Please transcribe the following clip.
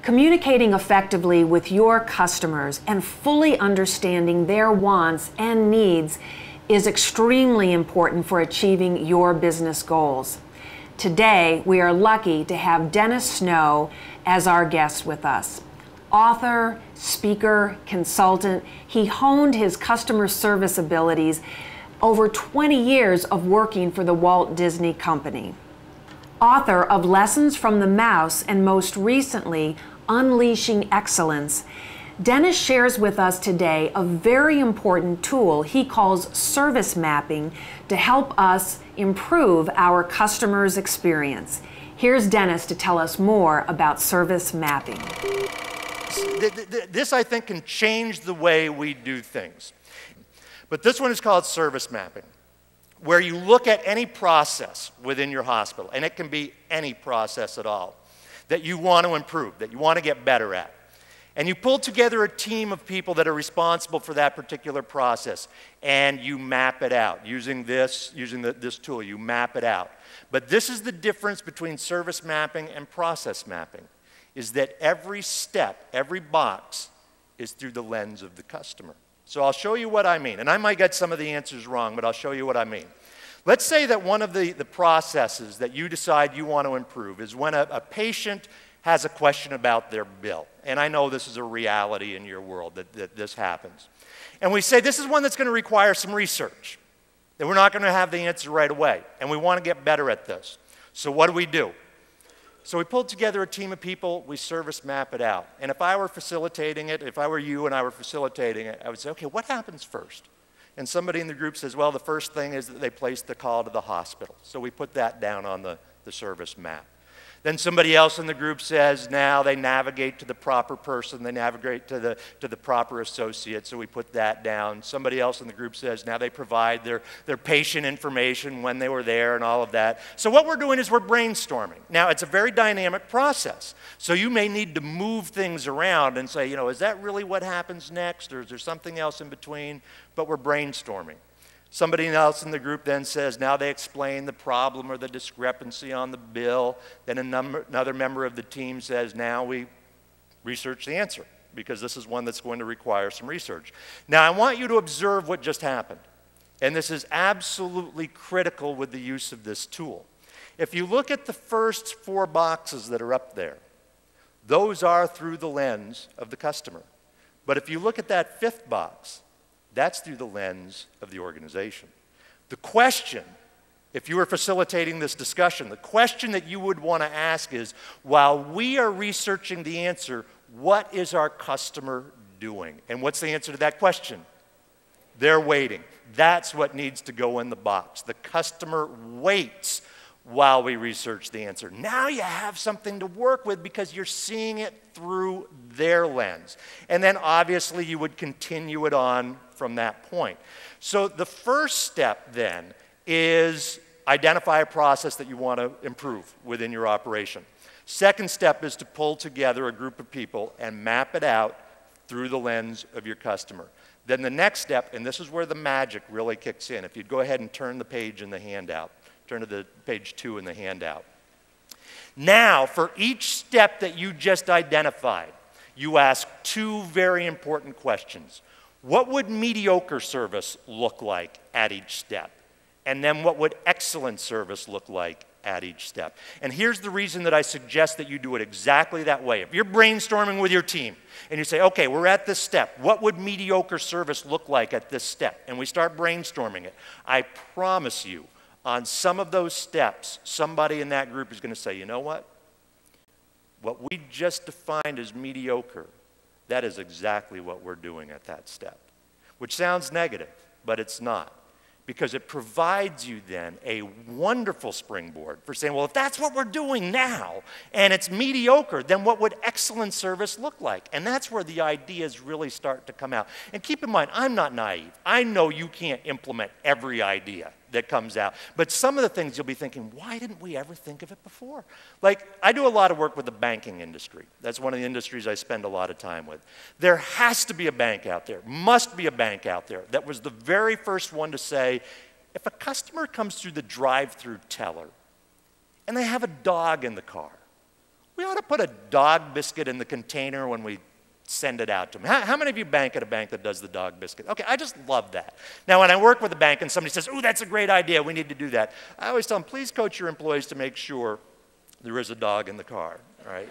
Communicating effectively with your customers and fully understanding their wants and needs is extremely important for achieving your business goals. Today, we are lucky to have Dennis Snow as our guest with us. Author, speaker, consultant, he honed his customer service abilities over 20 years of working for the Walt Disney Company. Author of Lessons from the Mouse and most recently, Unleashing Excellence, Dennis shares with us today a very important tool he calls service mapping to help us improve our customers' experience. Here's Dennis to tell us more about service mapping. This, I think, can change the way we do things. But this one is called service mapping, where you look at any process within your hospital, and it can be any process at all, that you want to improve, that you want to get better at. And you pull together a team of people that are responsible for that particular process, and you map it out. Using this tool, you map it out. But this is the difference between service mapping and process mapping, is that every step, every box is through the lens of the customer. So I'll show you what I mean. And I might get some of the answers wrong, but I'll show you what I mean. Let's say that one of the processes that you decide you want to improve is when a patient has a question about their bill. And I know this is a reality in your world that this happens. And we say this is one that's going to require some research, that we're not going to have the answer right away. And we want to get better at this. So what do? So we pulled together a team of people, we service map it out. And if I were facilitating it, if I were you and I were facilitating it, I would say, okay, what happens first? And somebody in the group says, well, the first thing is that they place the call to the hospital. So we put that down on the service map. Then somebody else in the group says, now they navigate to the proper person, they navigate to the proper associate, so we put that down. Somebody else in the group says, now they provide their patient information when they were there and all of that. So what we're doing is we're brainstorming. Now, it's a very dynamic process, so you may need to move things around and say, is that really what happens next, or is there something else in between? But we're brainstorming. Somebody else in the group then says, now they explain the problem or the discrepancy on the bill. Then another member of the team says, now we research the answer, because this is one that's going to require some research. Now, I want you to observe what just happened. And this is absolutely critical with the use of this tool. If you look at the first 4 boxes that are up there, those are through the lens of the customer. But if you look at that 5th box, that's through the lens of the organization. The question, if you were facilitating this discussion, the question that you would want to ask is, while we are researching the answer, what is our customer doing? And what's the answer to that question? They're waiting. That's what needs to go in the box. The customer waits while we research the answer. Now you have something to work with because you're seeing it through their lens. And then obviously you would continue it on from that point. So the first step then is identify a process that you want to improve within your operation. Second step is to pull together a group of people and map it out through the lens of your customer. Then the next step, and this is where the magic really kicks in. If you'd go ahead and turn the page in the handout. Turn to the page 2 in the handout. Now, for each step that you just identified, you ask 2 very important questions. What would mediocre service look like at each step? And then what would excellent service look like at each step? And here's the reason that I suggest that you do it exactly that way. If you're brainstorming with your team and you say, okay, we're at this step, what would mediocre service look like at this step? And we start brainstorming it. I promise you, on some of those steps, somebody in that group is going to say, you know what? What we just defined as mediocre, that is exactly what we're doing at that step. Which sounds negative, but it's not. Because it provides you then a wonderful springboard for saying, well, if that's what we're doing now, and it's mediocre, then what would excellent service look like? And that's where the ideas really start to come out. And keep in mind, I'm not naive. I know you can't implement every idea that comes out. But some of the things you'll be thinking, why didn't we ever think of it before? Like, I do a lot of work with the banking industry. That's one of the industries I spend a lot of time with. There has to be a bank out there, must be a bank out there, that was the very first one to say, if a customer comes through the drive-through teller and they have a dog in the car, we ought to put a dog biscuit in the container when we send it out to them. How many of you bank at a bank that does the dog biscuit? Okay, I just love that. Now, when I work with a bank and somebody says, "Ooh, that's a great idea, we need to do that," I always tell them, please coach your employees to make sure there is a dog in the car, all right?